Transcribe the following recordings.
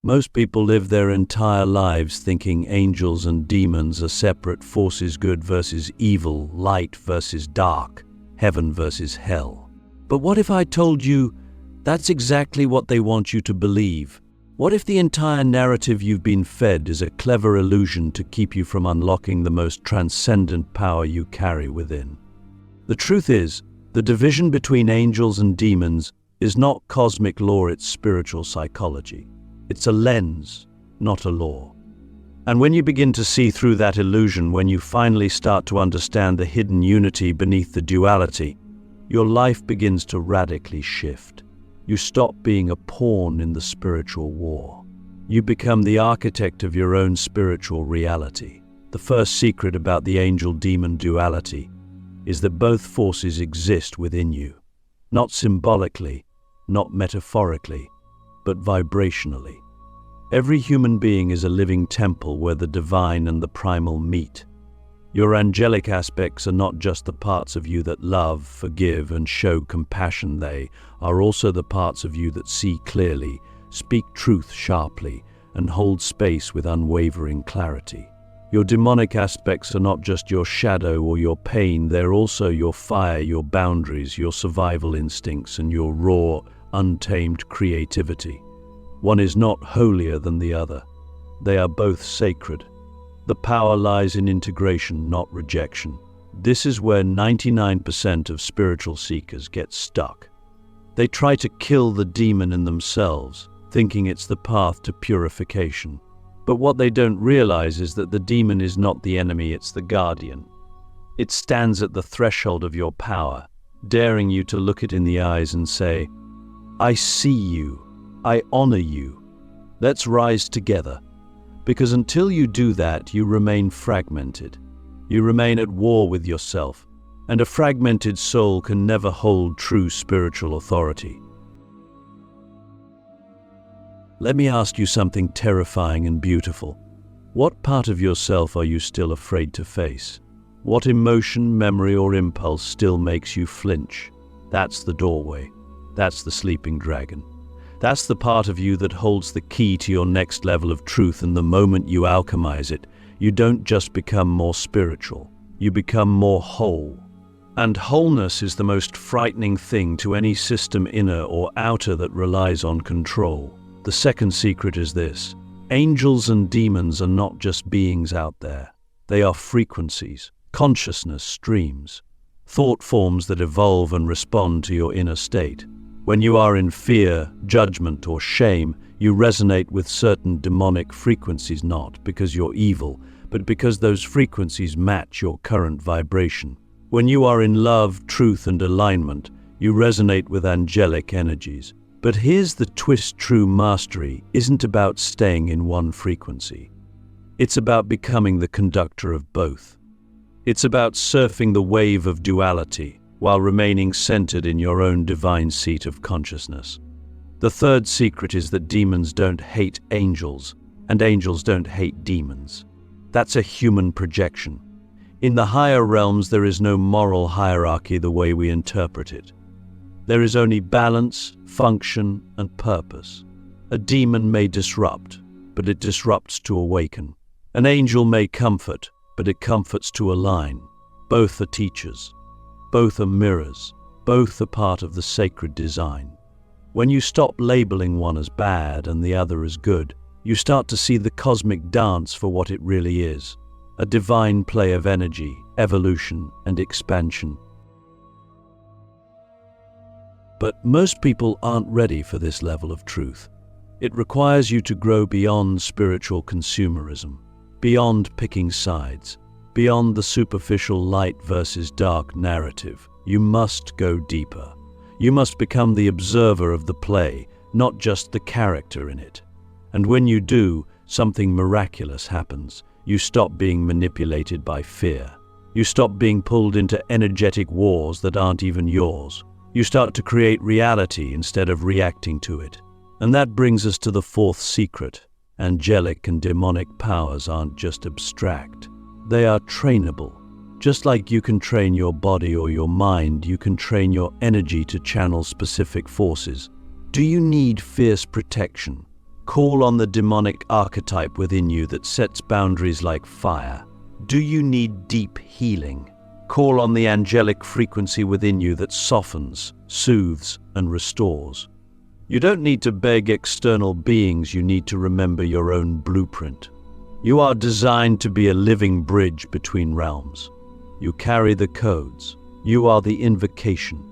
Most people live their entire lives thinking angels and demons are separate forces, good versus evil, light versus dark, heaven versus hell. But what if I told you that's exactly what they want you to believe? What if the entire narrative you've been fed is a clever illusion to keep you from unlocking the most transcendent power you carry within? The truth is, the division between angels and demons is not cosmic law, it's spiritual psychology. It's a lens, not a law. And when you begin to see through that illusion, when you finally start to understand the hidden unity beneath the duality, your life begins to radically shift. You stop being a pawn in the spiritual war. You become the architect of your own spiritual reality. The first secret about the angel-demon duality is that both forces exist within you, not symbolically, not metaphorically, but vibrationally. Every human being is a living temple where the divine and the primal meet. Your angelic aspects are not just the parts of you that love, forgive, and show compassion. They are also the parts of you that see clearly, speak truth sharply, and hold space with unwavering clarity. Your demonic aspects are not just your shadow or your pain, they're also your fire, your boundaries, your survival instincts, and your raw, untamed creativity. One is not holier than the other. They are both sacred. The power lies in integration, not rejection. This is where 99% of spiritual seekers get stuck. They try to kill the demon in themselves, thinking it's the path to purification. But what they don't realize is that the demon is not the enemy, it's the guardian. It stands at the threshold of your power, daring you to look it in the eyes and say, I see you. I honor you. Let's rise together. Because until you do that, you remain fragmented. You remain at war with yourself, and a fragmented soul can never hold true spiritual authority. Let me ask you something terrifying and beautiful. What part of yourself are you still afraid to face? What emotion, memory, or impulse still makes you flinch? That's the doorway. That's the sleeping dragon. That's the part of you that holds the key to your next level of truth, and the moment you alchemize it, you don't just become more spiritual, you become more whole. And wholeness is the most frightening thing to any system, inner or outer, that relies on control. The second secret is this: angels and demons are not just beings out there. They are frequencies, consciousness streams, thought forms that evolve and respond to your inner state. When you are in fear, judgment, or shame, you resonate with certain demonic frequencies, not because you're evil, but because those frequencies match your current vibration. When you are in love, truth, and alignment, you resonate with angelic energies. But here's the twist: true mastery isn't about staying in one frequency. It's about becoming the conductor of both. It's about surfing the wave of duality while remaining centered in your own divine seat of consciousness. The third secret is that demons don't hate angels, and angels don't hate demons. That's a human projection. In the higher realms, there is no moral hierarchy the way we interpret it. There is only balance, function, and purpose. A demon may disrupt, but it disrupts to awaken. An angel may comfort, but it comforts to align. Both are teachers. Both are mirrors. Both are part of the sacred design. When you stop labeling one as bad and the other as good, you start to see the cosmic dance for what it really is: a divine play of energy, evolution, and expansion. But most people aren't ready for this level of truth. It requires you to grow beyond spiritual consumerism, beyond picking sides, beyond the superficial light versus dark narrative. You must go deeper. You must become the observer of the play, not just the character in it. And when you do, something miraculous happens. You stop being manipulated by fear. You stop being pulled into energetic wars that aren't even yours. You start to create reality instead of reacting to it. And that brings us to the fourth secret. Angelic and demonic powers aren't just abstract. They are trainable. Just like you can train your body or your mind, you can train your energy to channel specific forces. Do you need fierce protection? Call on the demonic archetype within you that sets boundaries like fire. Do you need deep healing? Call on the angelic frequency within you that softens, soothes, and restores. You don't need to beg external beings, you need to remember your own blueprint. You are designed to be a living bridge between realms. You carry the codes. You are the invocation.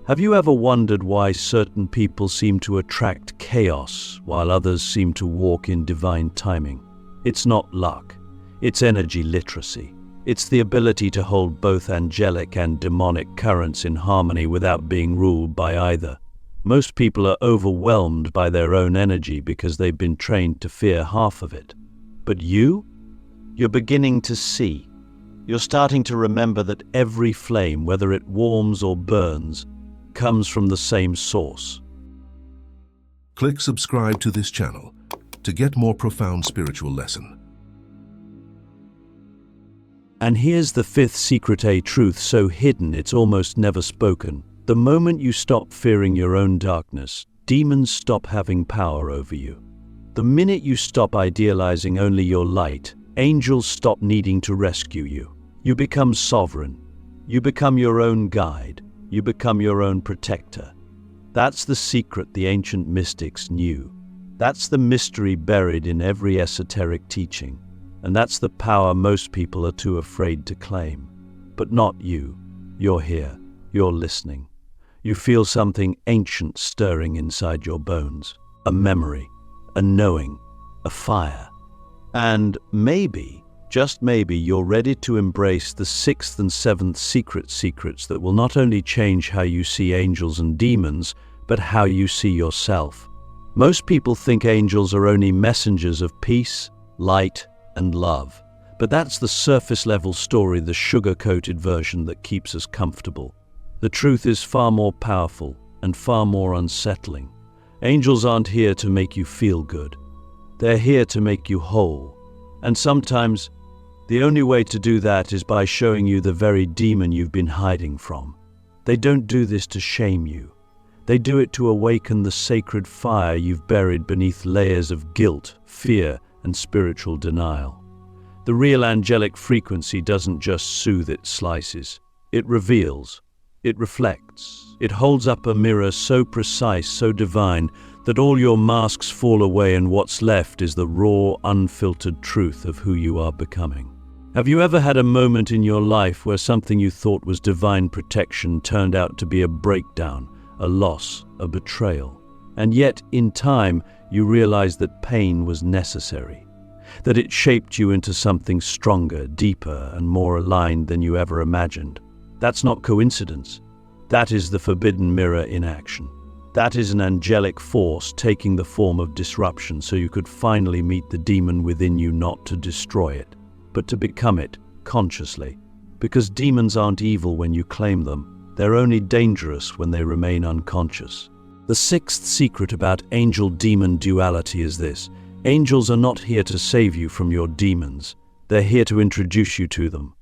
Have you ever wondered why certain people seem to attract chaos while others seem to walk in divine timing? It's not luck. It's energy literacy. It's the ability to hold both angelic and demonic currents in harmony without being ruled by either. Most people are overwhelmed by their own energy because they've been trained to fear half of it. But you're beginning to see. You're starting to remember that every flame, whether it warms or burns, comes from the same source. Click subscribe to this channel to get more profound spiritual lesson. And here's the fifth secret, a truth so hidden it's almost never spoken. The moment you stop fearing your own darkness, demons stop having power over you. The minute you stop idealizing only your light, angels stop needing to rescue you. You become sovereign. You become your own guide. You become your own protector. That's the secret the ancient mystics knew. That's the mystery buried in every esoteric teaching. And that's the power most people are too afraid to claim. But not you. You're here. You're listening. You feel something ancient stirring inside your bones. A memory, a knowing, a fire. And maybe, just maybe, you're ready to embrace the sixth and seventh secrets that will not only change how you see angels and demons, but how you see yourself. Most people think angels are only messengers of peace, light, and love. But that's the surface-level story, the sugar-coated version that keeps us comfortable. The truth is far more powerful and far more unsettling. Angels aren't here to make you feel good. They're here to make you whole. And sometimes, the only way to do that is by showing you the very demon you've been hiding from. They don't do this to shame you. They do it to awaken the sacred fire you've buried beneath layers of guilt, fear, and spiritual denial. The real angelic frequency doesn't just soothe, it slices. It reveals. It reflects. It holds up a mirror so precise, so divine, that all your masks fall away and what's left is the raw, unfiltered truth of who you are becoming. Have you ever had a moment in your life where something you thought was divine protection turned out to be a breakdown, a loss, a betrayal? And yet, in time, you realized that pain was necessary, that it shaped you into something stronger, deeper, and more aligned than you ever imagined. That's not coincidence. That is the forbidden mirror in action. That is an angelic force taking the form of disruption so you could finally meet the demon within you, not to destroy it, but to become it consciously. Because demons aren't evil when you claim them. They're only dangerous when they remain unconscious. The sixth secret about angel-demon duality is this. Angels are not here to save you from your demons. They're here to introduce you to them.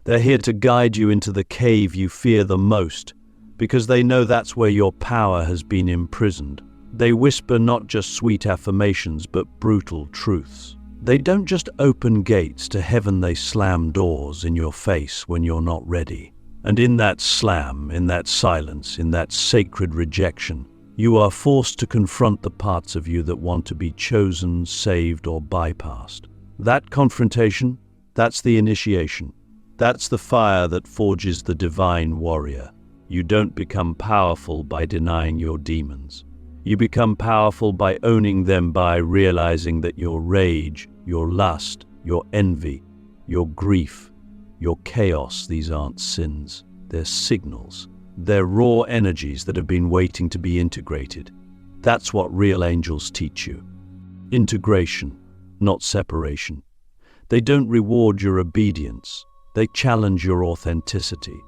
They're here to guide you into the cave you fear the most, because they know that's where your power has been imprisoned. They whisper not just sweet affirmations, but brutal truths. They don't just open gates to heaven, they slam doors in your face when you're not ready. And in that slam, in that silence, in that sacred rejection, you are forced to confront the parts of you that want to be chosen, saved, or bypassed. That confrontation, that's the initiation. That's the fire that forges the divine warrior. You don't become powerful by denying your demons. You become powerful by owning them, by realizing that your rage, your lust, your envy, your grief, your chaos, these aren't sins. They're signals. They're raw energies that have been waiting to be integrated. That's what real angels teach you. Integration, not separation. They don't reward your obedience. They challenge your authenticity.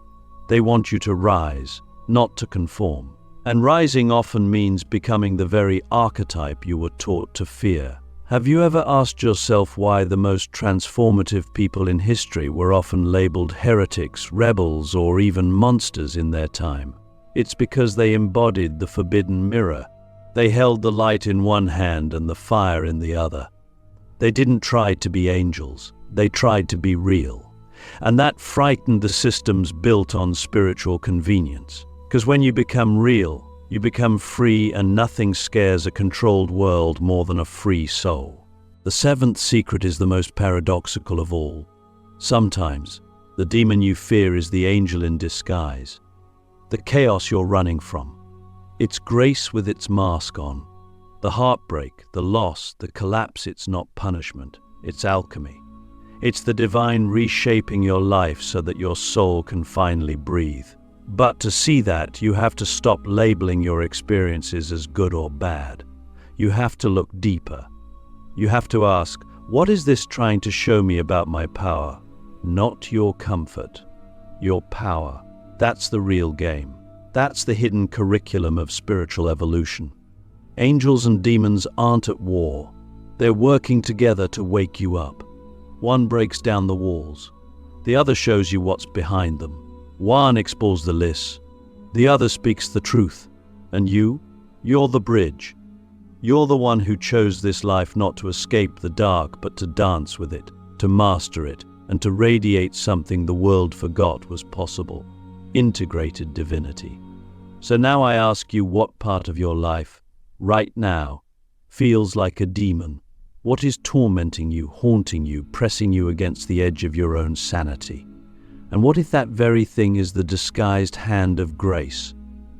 They want you to rise, not to conform. And rising often means becoming the very archetype you were taught to fear. Have you ever asked yourself why the most transformative people in history were often labeled heretics, rebels, or even monsters in their time? It's because they embodied the forbidden mirror. They held the light in one hand and the fire in the other. They didn't try to be angels. They tried to be real. And that frightened the systems built on spiritual convenience. Because when you become real, you become free, and nothing scares a controlled world more than a free soul. The seventh secret is the most paradoxical of all. Sometimes, the demon you fear is the angel in disguise. The chaos you're running from. It's grace with its mask on. The heartbreak, the loss, the collapse, it's not punishment. It's alchemy. It's the divine reshaping your life so that your soul can finally breathe. But to see that, you have to stop labeling your experiences as good or bad. You have to look deeper. You have to ask, what is this trying to show me about my power? Not your comfort. Your power. That's the real game. That's the hidden curriculum of spiritual evolution. Angels and demons aren't at war. They're working together to wake you up. One breaks down the walls. The other shows you what's behind them. One exposes the lies. The other speaks the truth. And you're the bridge. You're the one who chose this life not to escape the dark, but to dance with it, to master it, and to radiate something the world forgot was possible. Integrated divinity. So now I ask you, what part of your life, right now, feels like a demon? What is tormenting you, haunting you, pressing you against the edge of your own sanity? And what if that very thing is the disguised hand of grace,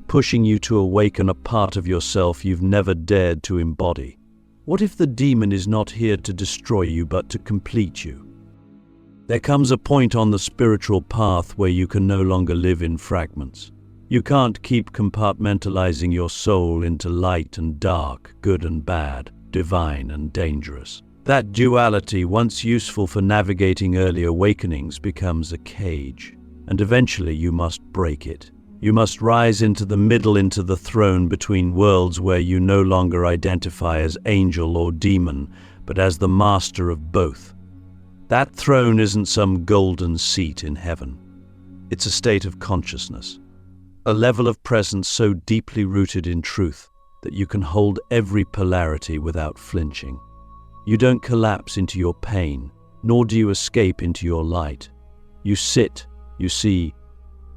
pushing you to awaken a part of yourself you've never dared to embody? What if the demon is not here to destroy you, but to complete you? There comes a point on the spiritual path where you can no longer live in fragments. You can't keep compartmentalizing your soul into light and dark, good and bad, divine and dangerous. That duality, once useful for navigating early awakenings, becomes a cage. And eventually you must break it. You must rise into the middle, into the throne between worlds, where you no longer identify as angel or demon, but as the master of both. That throne isn't some golden seat in heaven. It's a state of consciousness. A level of presence so deeply rooted in truth that you can hold every polarity without flinching. You don't collapse into your pain, nor do you escape into your light. You sit, you see,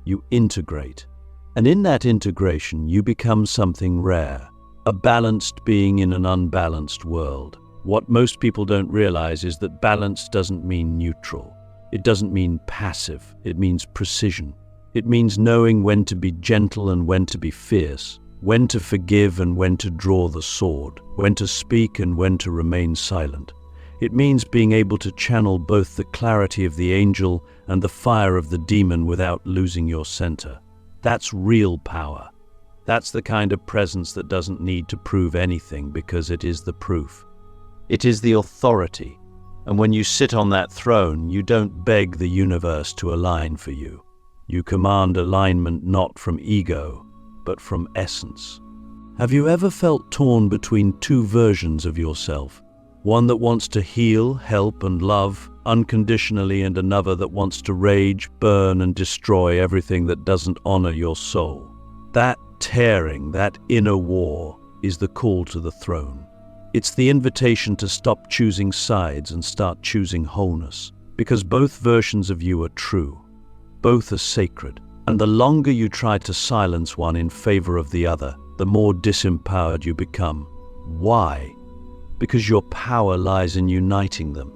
you integrate. And in that integration, you become something rare, a balanced being in an unbalanced world. What most people don't realize is that balance doesn't mean neutral. It doesn't mean passive. It means precision. It means knowing when to be gentle and when to be fierce, when to forgive and when to draw the sword, when to speak and when to remain silent. It means being able to channel both the clarity of the angel and the fire of the demon without losing your center. That's real power. That's the kind of presence that doesn't need to prove anything, because it is the proof. It is the authority. And when you sit on that throne, you don't beg the universe to align for you. You command alignment not from ego, but from essence. Have you ever felt torn between two versions of yourself? One that wants to heal, help, and love unconditionally, and another that wants to rage, burn, and destroy everything that doesn't honor your soul. That tearing, that inner war, is the call to the throne. It's the invitation to stop choosing sides and start choosing wholeness, because both versions of you are true. Both are sacred. And the longer you try to silence one in favor of the other, the more disempowered you become. Why? Because your power lies in uniting them,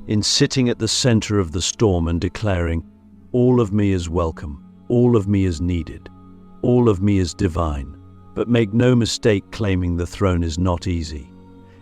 in sitting at the center of the storm and declaring, all of me is welcome, all of me is needed, all of me is divine. But make no mistake, claiming the throne is not easy.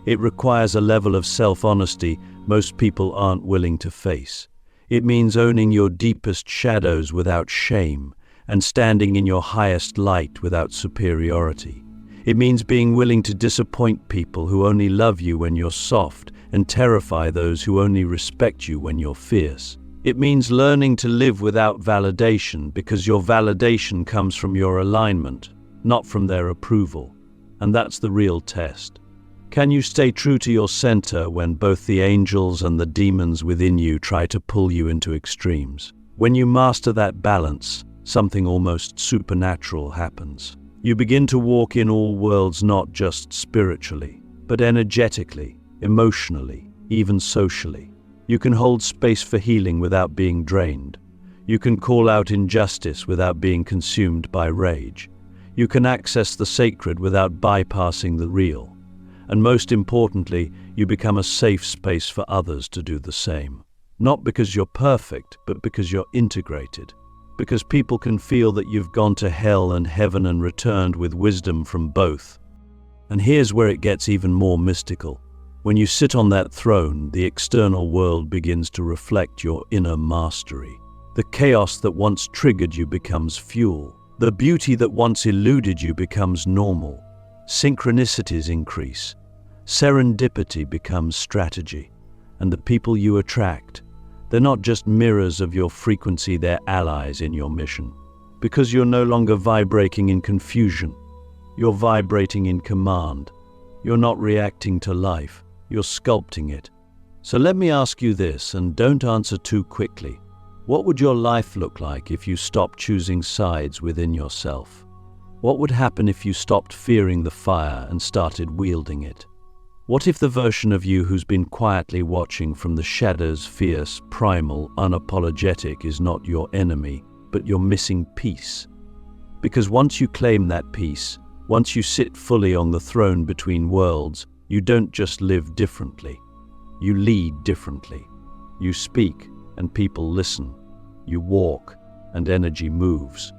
It requires a level of self-honesty most people aren't willing to face. It means owning your deepest shadows without shame, and standing in your highest light without superiority. It means being willing to disappoint people who only love you when you're soft, and terrify those who only respect you when you're fierce. It means learning to live without validation, because your validation comes from your alignment, not from their approval. And that's the real test. Can you stay true to your center when both the angels and the demons within you try to pull you into extremes? When you master that balance, something almost supernatural happens. You begin to walk in all worlds, not just spiritually, but energetically, emotionally, even socially. You can hold space for healing without being drained. You can call out injustice without being consumed by rage. You can access the sacred without bypassing the real. And most importantly, you become a safe space for others to do the same. Not because you're perfect, but because you're integrated. Because people can feel that you've gone to hell and heaven and returned with wisdom from both. And here's where it gets even more mystical. When you sit on that throne, the external world begins to reflect your inner mastery. The chaos that once triggered you becomes fuel. The beauty that once eluded you becomes normal. Synchronicities increase. Serendipity becomes strategy. And the people you attract, they're not just mirrors of your frequency, they're allies in your mission. Because you're no longer vibrating in confusion. You're vibrating in command. You're not reacting to life. You're sculpting it. So let me ask you this, and don't answer too quickly. What would your life look like if you stopped choosing sides within yourself? What would happen if you stopped fearing the fire and started wielding it? What if the version of you who's been quietly watching from the shadows, fierce, primal, unapologetic, is not your enemy, but your missing piece? Because once you claim that piece, once you sit fully on the throne between worlds, you don't just live differently. You lead differently. You speak, and people listen. You walk, and energy moves.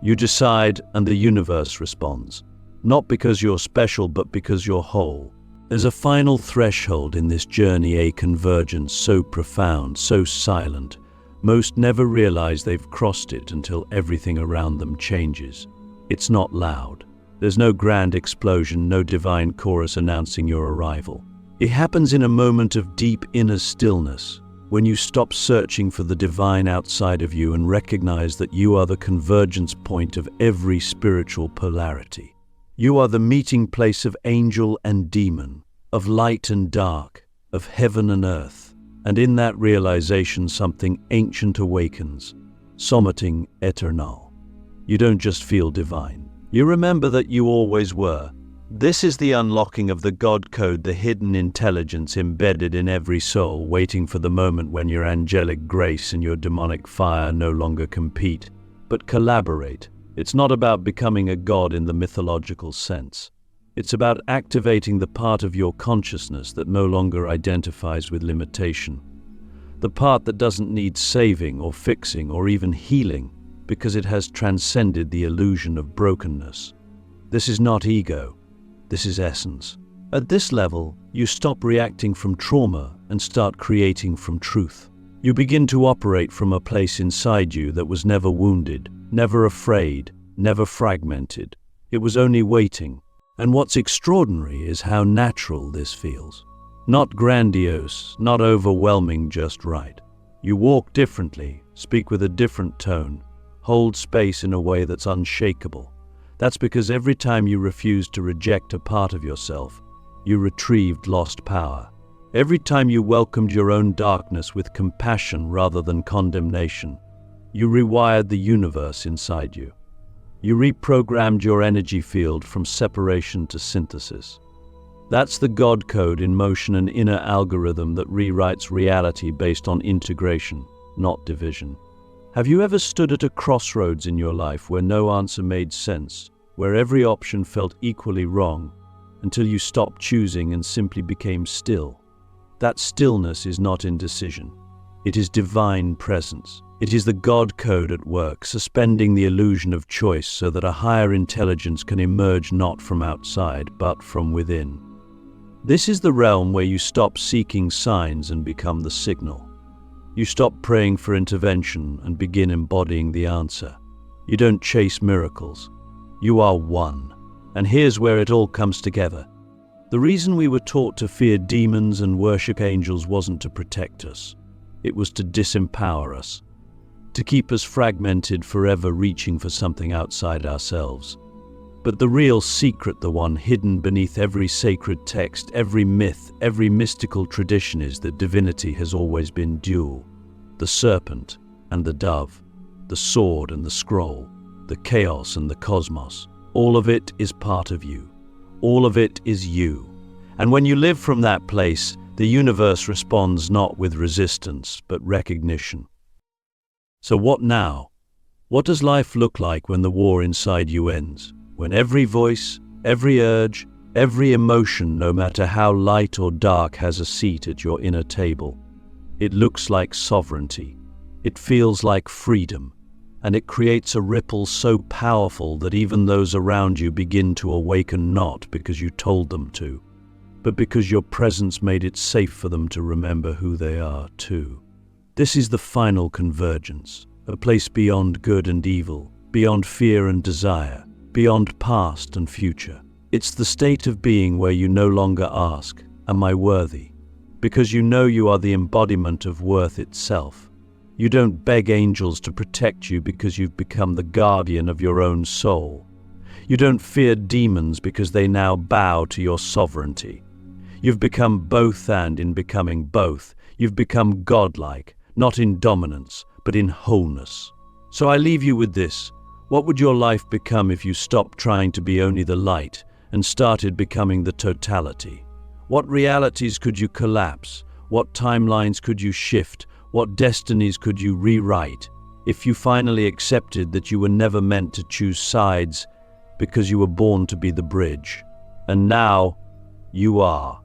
You decide, and the universe responds. Not because you're special, but because you're whole. There's a final threshold in this journey, a convergence so profound, so silent. Most never realize they've crossed it until everything around them changes. It's not loud. There's no grand explosion, no divine chorus announcing your arrival. It happens in a moment of deep inner stillness, when you stop searching for the divine outside of you and recognize that you are the convergence point of every spiritual polarity. You are the meeting place of angel and demon, of light and dark, of heaven and earth. And in that realization, something ancient awakens, something eternal. You don't just feel divine. You remember that you always were. This is the unlocking of the God code, the hidden intelligence embedded in every soul, waiting for the moment when your angelic grace and your demonic fire no longer compete, but collaborate. It's not about becoming a god in the mythological sense. It's about activating the part of your consciousness that no longer identifies with limitation. The part that doesn't need saving or fixing or even healing, because it has transcended the illusion of brokenness. This is not ego. This is essence. At this level, you stop reacting from trauma and start creating from truth. You begin to operate from a place inside you that was never wounded, never afraid, never fragmented. It was only waiting. And what's extraordinary is how natural this feels. Not grandiose, not overwhelming, just right. You walk differently, speak with a different tone, hold space in a way that's unshakable. That's because every time you refused to reject a part of yourself, you retrieved lost power. Every time you welcomed your own darkness with compassion rather than condemnation, you rewired the universe inside you. You reprogrammed your energy field from separation to synthesis. That's the God code in motion, an inner algorithm that rewrites reality based on integration, not division. Have you ever stood at a crossroads in your life where no answer made sense, where every option felt equally wrong, until you stopped choosing and simply became still? That stillness is not indecision. It is divine presence. It is the God code at work, suspending the illusion of choice so that a higher intelligence can emerge not from outside, but from within. This is the realm where you stop seeking signs and become the signal. You stop praying for intervention and begin embodying the answer. You don't chase miracles. You are one. And here's where it all comes together. The reason we were taught to fear demons and worship angels wasn't to protect us. It was to disempower us, to keep us fragmented, forever reaching for something outside ourselves. But the real secret, the one hidden beneath every sacred text, every myth, every mystical tradition, is that divinity has always been dual. The serpent and the dove, the sword and the scroll, the chaos and the cosmos. All of it is part of you. All of it is you. And when you live from that place, the universe responds not with resistance, but recognition. So what now? What does life look like when the war inside you ends? When every voice, every urge, every emotion, no matter how light or dark, has a seat at your inner table? It looks like sovereignty. It feels like freedom. And it creates a ripple so powerful that even those around you begin to awaken, not because you told them to, but because your presence made it safe for them to remember who they are too. This is the final convergence, a place beyond good and evil, beyond fear and desire, beyond past and future. It's the state of being where you no longer ask, "Am I worthy?" Because you know you are the embodiment of worth itself. You don't beg angels to protect you because you've become the guardian of your own soul. You don't fear demons because they now bow to your sovereignty. You've become both, and in becoming both, you've become godlike, not in dominance, but in wholeness. So I leave you with this. What would your life become if you stopped trying to be only the light and started becoming the totality? What realities could you collapse? What timelines could you shift? What destinies could you rewrite if you finally accepted that you were never meant to choose sides because you were born to be the bridge? And now you are.